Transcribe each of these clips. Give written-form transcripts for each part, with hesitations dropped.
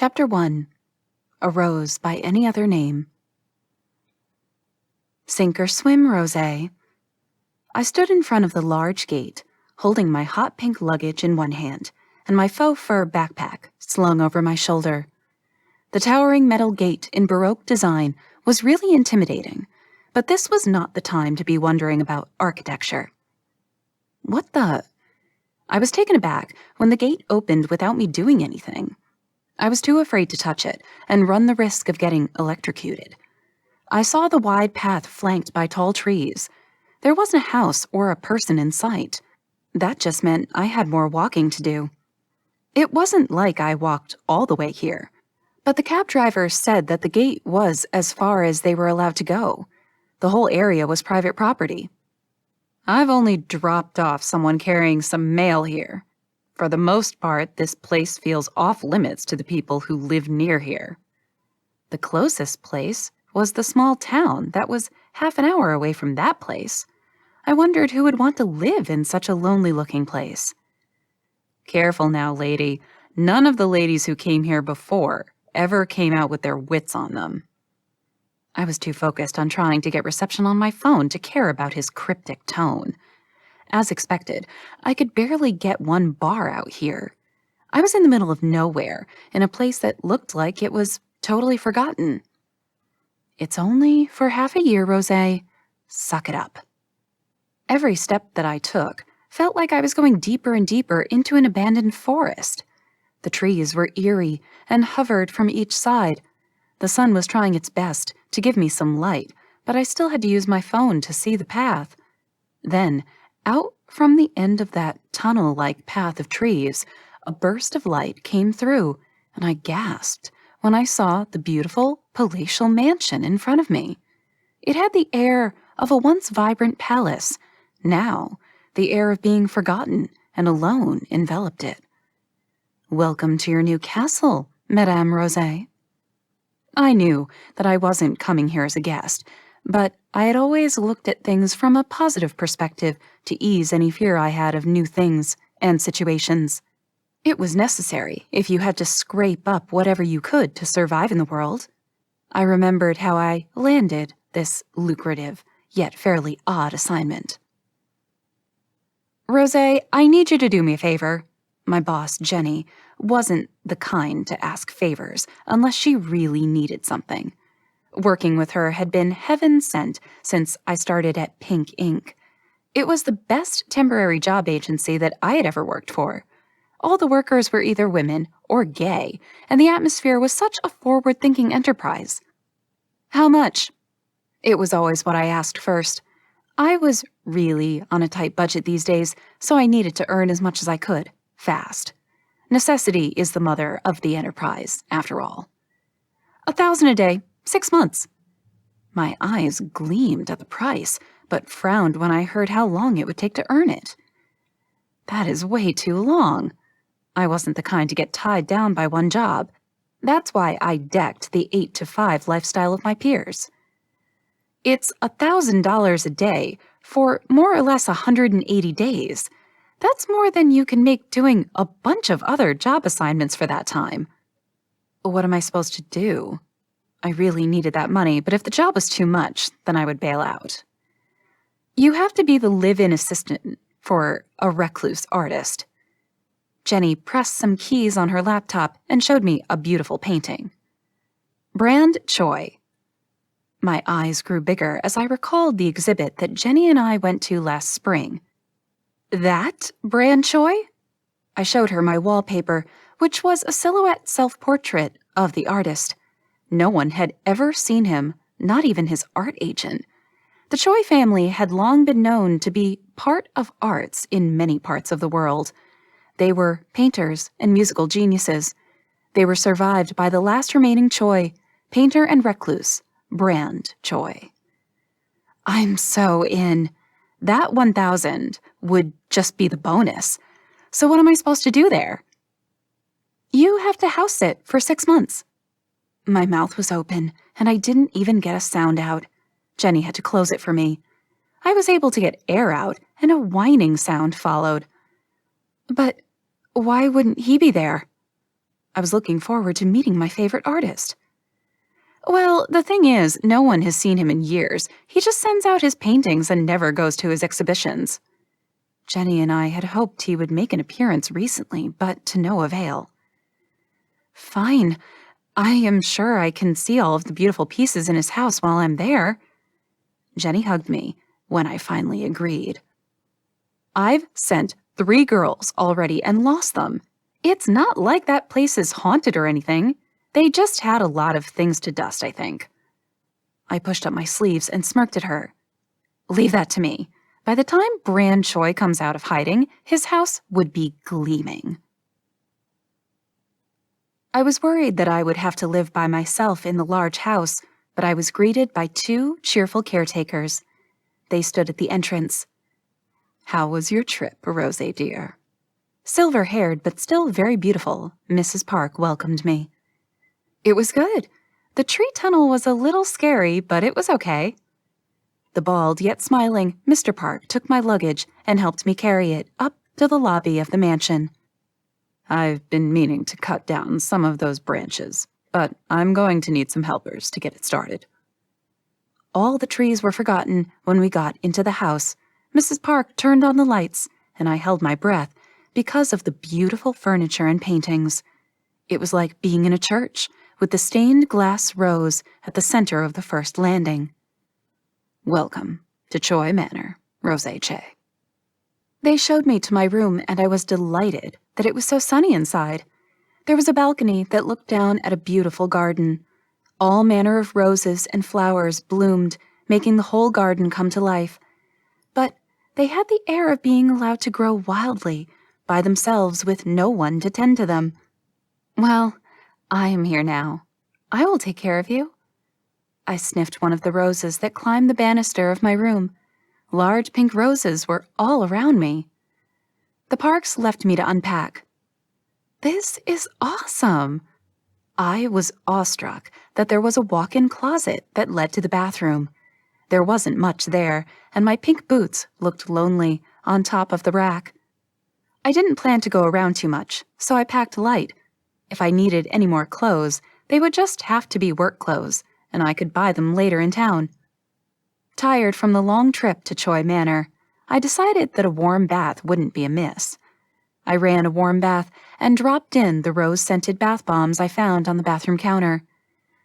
Chapter 1. A Rose by Any Other Name. Sink or swim, Rosé. I stood in front of the large gate, holding my hot pink luggage in one hand and my faux fur backpack slung over my shoulder. The towering metal gate in Baroque design was really intimidating, but this was not the time to be wondering about architecture. What the? I was taken aback when the gate opened without me doing anything. I was too afraid to touch it and run the risk of getting electrocuted. I saw the wide path flanked by tall trees. There wasn't a house or a person in sight. That just meant I had more walking to do. It wasn't like I walked all the way here, but the cab driver said that the gate was as far as they were allowed to go. The whole area was private property. I've only dropped off someone carrying some mail here. For the most part, this place feels off-limits to the people who live near here. The closest place was the small town that was half an hour away from that place. I wondered who would want to live in such a lonely-looking place. Careful now, lady. None of the ladies who came here before ever came out with their wits on them. I was too focused on trying to get reception on my phone to care about his cryptic tone. As expected, I could barely get one bar out here. I was in the middle of nowhere, in a place that looked like it was totally forgotten. It's only for half a year, Rosé. Suck it up. Every step that I took felt like I was going deeper and deeper into an abandoned forest. The trees were eerie and hovered from each side. The sun was trying its best to give me some light, but I still had to use my phone to see the path. Then, out from the end of that tunnel-like path of trees, a burst of light came through, and I gasped when I saw the beautiful palatial mansion in front of me. It had the air of a once vibrant palace. Now, the air of being forgotten and alone enveloped it. Welcome to your new castle, Madame Rosé. I knew that I wasn't coming here as a guest, but I had always looked at things from a positive perspective to ease any fear I had of new things and situations. It was necessary if you had to scrape up whatever you could to survive in the world. I remembered how I landed this lucrative, yet fairly odd assignment. Rosé, I need you to do me a favor. My boss, Jenny, wasn't the kind to ask favors unless she really needed something. Working with her had been heaven sent since I started at Pink Ink. It was the best temporary job agency that I had ever worked for. All the workers were either women or gay, and the atmosphere was such a forward-thinking enterprise. How much? It was always what I asked first. I was really on a tight budget these days, so I needed to earn as much as I could, fast. Necessity is the mother of the enterprise, after all. 1,000 a day, 6 months. My eyes gleamed at the price, but frowned when I heard how long it would take to earn it. That is way too long. I wasn't the kind to get tied down by one job. That's why I decked the 8-to-5 lifestyle of my peers. It's $1,000 a day for more or less 180 days. That's more than you can make doing a bunch of other job assignments for that time. What am I supposed to do? I really needed that money, but if the job was too much, then I would bail out. You have to be the live-in assistant for a recluse artist. Jenny pressed some keys on her laptop and showed me a beautiful painting. Brand Choi. My eyes grew bigger as I recalled the exhibit that Jenny and I went to last spring. That Brand Choi? I showed her my wallpaper, which was a silhouette self-portrait of the artist. No one had ever seen him, not even his art agent. The Choi family had long been known to be part of arts in many parts of the world. They were painters and musical geniuses. They were survived by the last remaining Choi, painter and recluse, Brand Choi. I'm so in. That 1,000 would just be the bonus. So what am I supposed to do there? You have to house sit for 6 months. My mouth was open, and I didn't even get a sound out. Jenny had to close it for me. I was able to get air out, and a whining sound followed. But why wouldn't he be there? I was looking forward to meeting my favorite artist. Well, the thing is, no one has seen him in years. He just sends out his paintings and never goes to his exhibitions. Jenny and I had hoped he would make an appearance recently, but to no avail. Fine. I am sure I can see all of the beautiful pieces in his house while I'm there. Jenny hugged me when I finally agreed. I've sent 3 girls already and lost them. It's not like that place is haunted or anything. They just had a lot of things to dust, I think. I pushed up my sleeves and smirked at her. Leave that to me. By the time Brand Choi comes out of hiding, his house would be gleaming. I was worried that I would have to live by myself in the large house, but I was greeted by 2 cheerful caretakers. They stood at the entrance. How was your trip, Rose dear? Silver-haired but still very beautiful, Mrs. Park welcomed me. It was good. The tree tunnel was a little scary, but it was okay. The bald yet smiling Mr. Park took my luggage and helped me carry it up to the lobby of the mansion. I've been meaning to cut down some of those branches, but I'm going to need some helpers to get it started. All the trees were forgotten when we got into the house. Mrs. Park turned on the lights, and I held my breath because of the beautiful furniture and paintings. It was like being in a church, with the stained glass rose at the center of the first landing. Welcome to Choi Manor, Rose Che. They showed me to my room, and I was delighted that it was so sunny inside. There was a balcony that looked down at a beautiful garden. All manner of roses and flowers bloomed, making the whole garden come to life. But they had the air of being allowed to grow wildly, by themselves with no one to tend to them. Well, I am here now. I will take care of you. I sniffed one of the roses that climbed the banister of my room. Large pink roses were all around me. The Parks left me to unpack. This is awesome. I was awestruck that there was a walk-in closet that led to the bathroom. There wasn't much there, and my pink boots looked lonely on top of the rack. I didn't plan to go around too much, so I packed light. If I needed any more clothes, they would just have to be work clothes, and I could buy them later in town. Tired from the long trip to Choi Manor, I decided that a warm bath wouldn't be amiss. I ran a warm bath and dropped in the rose-scented bath bombs I found on the bathroom counter.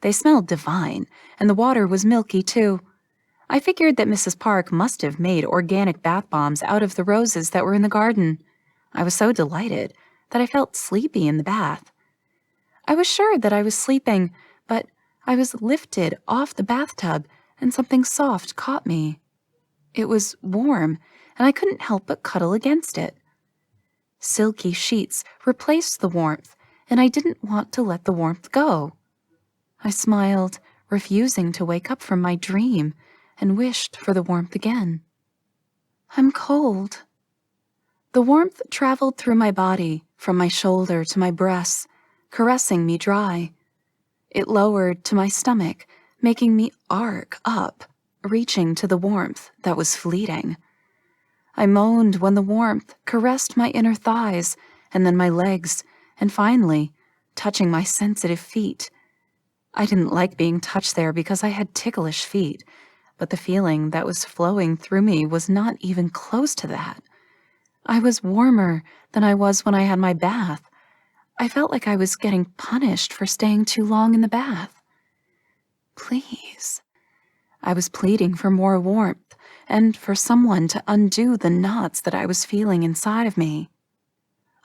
They smelled divine, and the water was milky, too. I figured that Mrs. Park must have made organic bath bombs out of the roses that were in the garden. I was so delighted that I felt sleepy in the bath. I was sure that I was sleeping, but I was lifted off the bathtub and something soft caught me. It was warm, and I couldn't help but cuddle against it. Silky sheets replaced the warmth, and I didn't want to let the warmth go. I smiled, refusing to wake up from my dream, and wished for the warmth again. I'm cold. The warmth traveled through my body, from my shoulder to my breasts, caressing me dry. It lowered to my stomach, making me arc up, reaching to the warmth that was fleeting. I moaned when the warmth caressed my inner thighs, and then my legs, and finally, touching my sensitive feet. I didn't like being touched there because I had ticklish feet, but the feeling that was flowing through me was not even close to that. I was warmer than I was when I had my bath. I felt like I was getting punished for staying too long in the bath. Please. I was pleading for more warmth and for someone to undo the knots that I was feeling inside of me.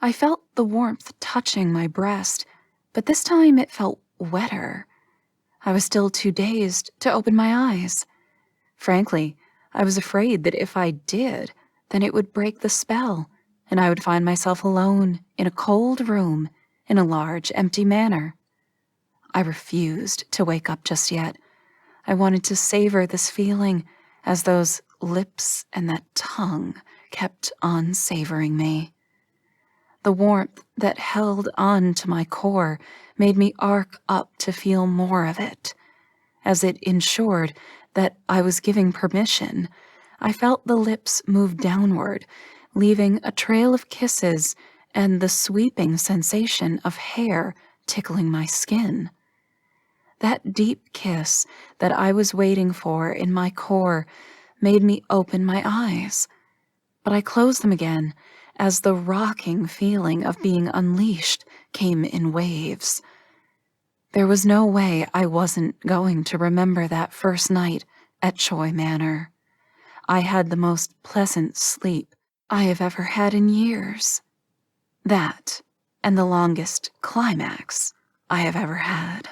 I felt the warmth touching my breast, but this time it felt wetter. I was still too dazed to open my eyes. Frankly, I was afraid that if I did, then it would break the spell, and I would find myself alone in a cold room in a large, empty manor. I refused to wake up just yet. I wanted to savor this feeling as those lips and that tongue kept on savoring me. The warmth that held on to my core made me arc up to feel more of it. As it ensured that I was giving permission, I felt the lips move downward, leaving a trail of kisses and the sweeping sensation of hair tickling my skin. That deep kiss that I was waiting for in my core made me open my eyes, but I closed them again as the rocking feeling of being unleashed came in waves. There was no way I wasn't going to remember that first night at Choi Manor. I had the most pleasant sleep I have ever had in years. That, and the longest climax I have ever had.